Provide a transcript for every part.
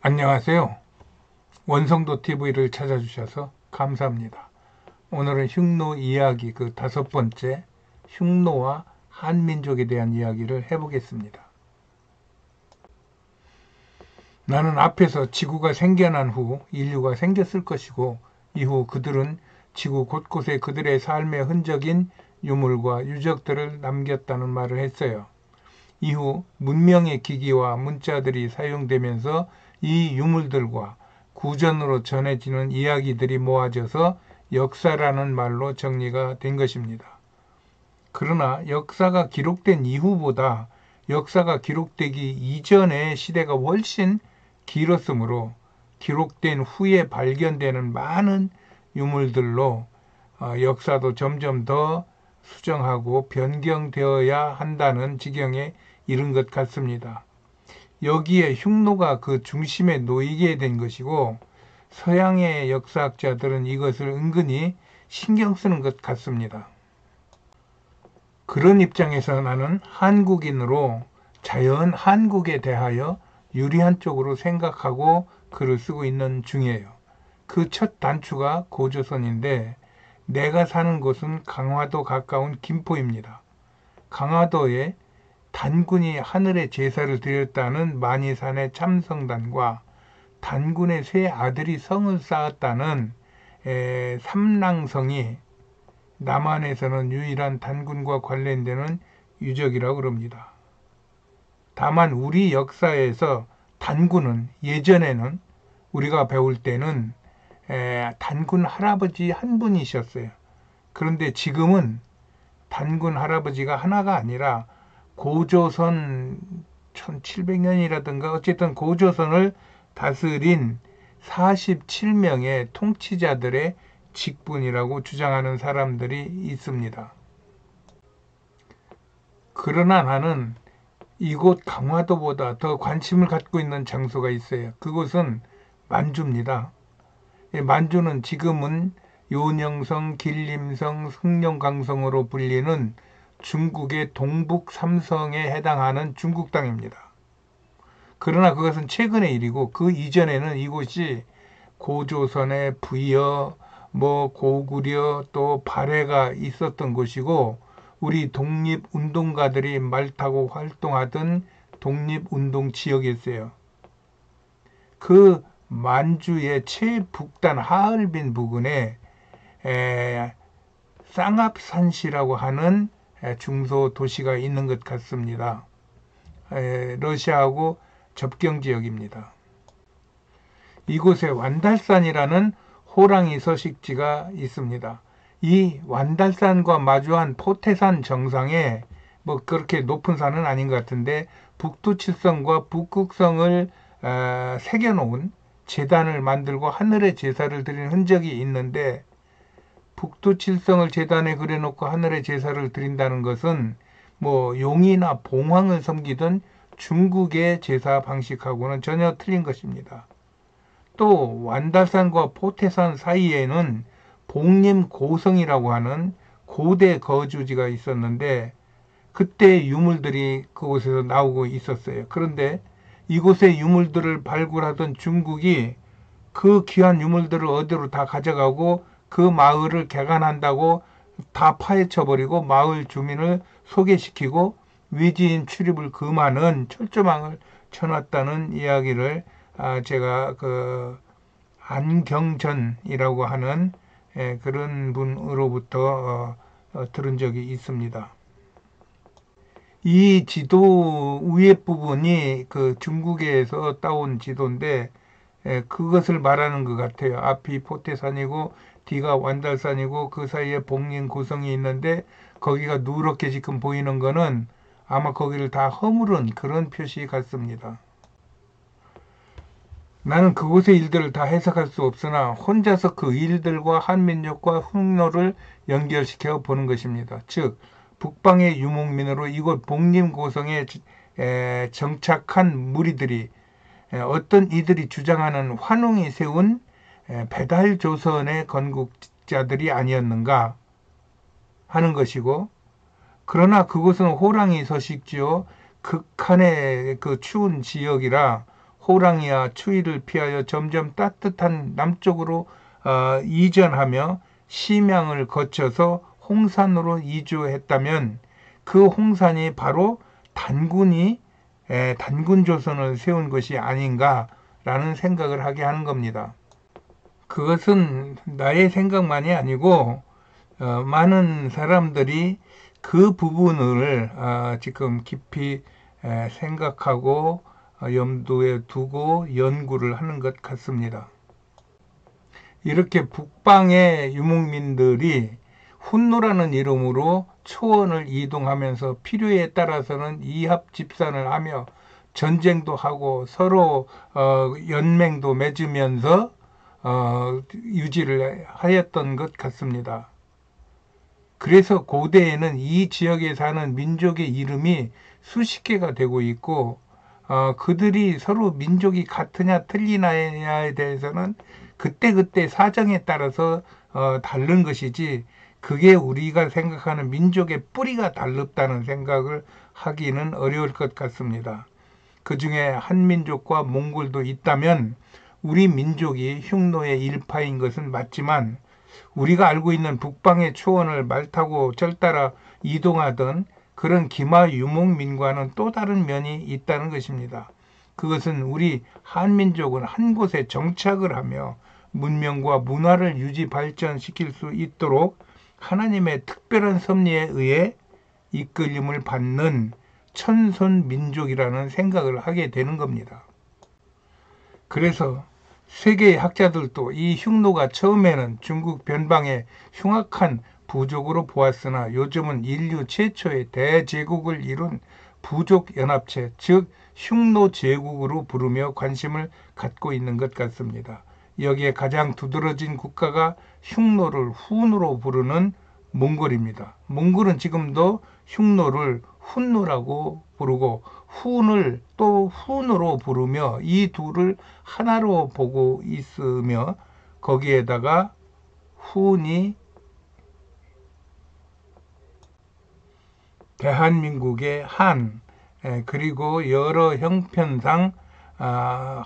안녕하세요. 원성도 TV를 찾아주셔서 감사합니다. 오늘은 흉노 이야기 그 5번째 흉노와 한민족에 대한 이야기를 해보겠습니다. 나는 앞에서 지구가 생겨난 후 인류가 생겼을 것이고 이후 그들은 지구 곳곳에 그들의 삶의 흔적인 유물과 유적들을 남겼다는 말을 했어요. 이후 문명의 기기와 문자들이 사용되면서 이 유물들과 구전으로 전해지는 이야기들이 모아져서 역사라는 말로 정리가 된 것입니다. 그러나 역사가 기록된 이후보다 역사가 기록되기 이전의 시대가 훨씬 길었으므로 기록된 후에 발견되는 많은 유물들로 역사도 점점 더 수정하고 변경되어야 한다는 지경에 이른 것 같습니다. 여기에 흉노가 그 중심에 놓이게 된 것이고 서양의 역사학자들은 이것을 은근히 신경 쓰는 것 같습니다. 그런 입장에서 나는 한국인으로 자연 한국에 대하여 유리한 쪽으로 생각하고 글을 쓰고 있는 중이에요. 그 첫 단추가 고조선인데 내가 사는 곳은 강화도 가까운 김포입니다. 강화도에 단군이 하늘에 제사를 드렸다는 만이산의 참성단과 단군의 세 아들이 성을 쌓았다는 삼랑성이 남한에서는 유일한 단군과 관련되는 유적이라고 그럽니다. 다만 우리 역사에서 단군은 예전에는 우리가 배울 때는 단군 할아버지 한 분이셨어요. 그런데 지금은 단군 할아버지가 하나가 아니라 고조선 1700년이라든가 어쨌든 고조선을 다스린 47명의 통치자들의 직분이라고 주장하는 사람들이 있습니다. 그러나 나는 이곳 강화도보다 더 관심을 갖고 있는 장소가 있어요. 그곳은 만주입니다. 만주는 지금은 요녕성, 길림성, 승룡강성으로 불리는 중국의 동북 삼성에 해당하는 중국 땅입니다. 그러나 그것은 최근의 일이고 그 이전에는 이곳이 고조선의 부여, 고구려 또 발해가 있었던 곳이고 우리 독립운동가들이 말 타고 활동하던 독립운동 지역이었어요. 그 만주의 최북단 하얼빈 부근에 쌍합산시라고 하는 중소 도시가 있는 것 같습니다. 러시아하고 접경 지역입니다. 이곳에 완달산이라는 호랑이 서식지가 있습니다. 이 완달산과 마주한 포태산 정상에 그렇게 높은 산은 아닌 것 같은데 북두칠성과 북극성을 새겨놓은 제단을 만들고 하늘에 제사를 드리는 흔적이 있는데 북두칠성을 제단에 그려놓고 하늘에 제사를 드린다는 것은 용이나 봉황을 섬기던 중국의 제사 방식하고는 전혀 틀린 것입니다. 또 완달산과 포태산 사이에는 복림고성이라고 하는 고대 거주지가 있었는데 그때 유물들이 그곳에서 나오고 있었어요. 그런데 이곳의 유물들을 발굴하던 중국이 그 귀한 유물들을 어디로 다 가져가고 그 마을을 개간한다고 다 파헤쳐버리고 마을 주민을 소개시키고 외지인 출입을 금하는 철조망을 쳐놨다는 이야기를 제가 안경전이라고 하는 그런 분으로부터 들은 적이 있습니다. 이 지도 위에 부분이 그 중국에서 따온 지도인데 그것을 말하는 것 같아요. 앞이 포태산이고 뒤가 완달산이고 그 사이에 복림고성이 있는데 거기가 누렇게 지금 보이는 거는 아마 거기를 다 허물은 그런 표시 같습니다. 나는 그곳의 일들을 다 해석할 수 없으나 혼자서 그 일들과 한민족과 흉노를 연결시켜 보는 것입니다. 즉 북방의 유목민으로 이곳 복림고성에 정착한 무리들이 어떤 이들이 주장하는 환웅이 세운 배달조선의 건국자들이 아니었는가 하는 것이고 그러나 그곳은 호랑이 서식지요 극한의 그 추운 지역이라 호랑이와 추위를 피하여 점점 따뜻한 남쪽으로 이전하며 심양을 거쳐서 홍산으로 이주했다면 그 홍산이 바로 단군 조선을 세운 것이 아닌가라는 생각을 하게 하는 겁니다. 그것은 나의 생각만이 아니고 많은 사람들이 그 부분을 지금 깊이 생각하고 염두에 두고 연구를 하는 것 같습니다. 이렇게 북방의 유목민들이 훈노라는 이름으로 초원을 이동하면서 필요에 따라서는 이합집산을 하며 전쟁도 하고 서로 연맹도 맺으면서 유지를 하였던 것 같습니다. 그래서 고대에는 이 지역에 사는 민족의 이름이 수십 개가 되고 있고 그들이 서로 민족이 같으냐 틀리냐에 대해서는 그때그때 사정에 따라서 다른 것이지 그게 우리가 생각하는 민족의 뿌리가 달랐다는 생각을 하기는 어려울 것 같습니다. 그 중에 한민족과 몽골도 있다면 우리 민족이 흉노의 일파인 것은 맞지만 우리가 알고 있는 북방의 초원을 말 타고 절 따라 이동하던 그런 기마 유목민과는 또 다른 면이 있다는 것입니다. 그것은 우리 한민족은 한 곳에 정착을 하며 문명과 문화를 유지 발전시킬 수 있도록 하나님의 특별한 섭리에 의해 이끌림을 받는 천손 민족이라는 생각을 하게 되는 겁니다. 그래서 세계의 학자들도 이 흉노가 처음에는 중국 변방의 흉악한 부족으로 보았으나 요즘은 인류 최초의 대제국을 이룬 부족연합체, 즉 흉노 제국으로 부르며 관심을 갖고 있는 것 같습니다. 여기에 가장 두드러진 국가가 흉노를 훈으로 부르는 몽골입니다. 몽골은 지금도 흉노를 훈노라고 부르고 훈을 또 훈으로 부르며 이 둘을 하나로 보고 있으며 거기에다가 훈이 대한민국의 한 그리고 여러 형편상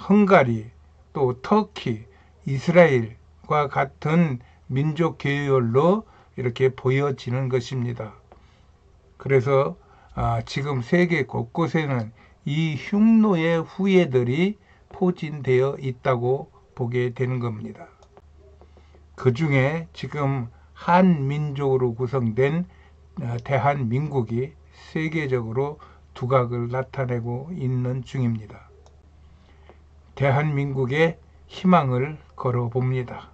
헝가리 또 터키 이스라엘과 같은 민족 계열로 이렇게 보여지는 것입니다. 그래서 지금 세계 곳곳에는 이 흉노의 후예들이 포진되어 있다고 보게 되는 겁니다. 그 중에 지금 한민족으로 구성된 대한민국이 세계적으로 두각을 나타내고 있는 중입니다. 대한민국의 희망을 걸어봅니다.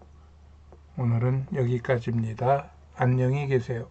오늘은 여기까지입니다. 안녕히 계세요.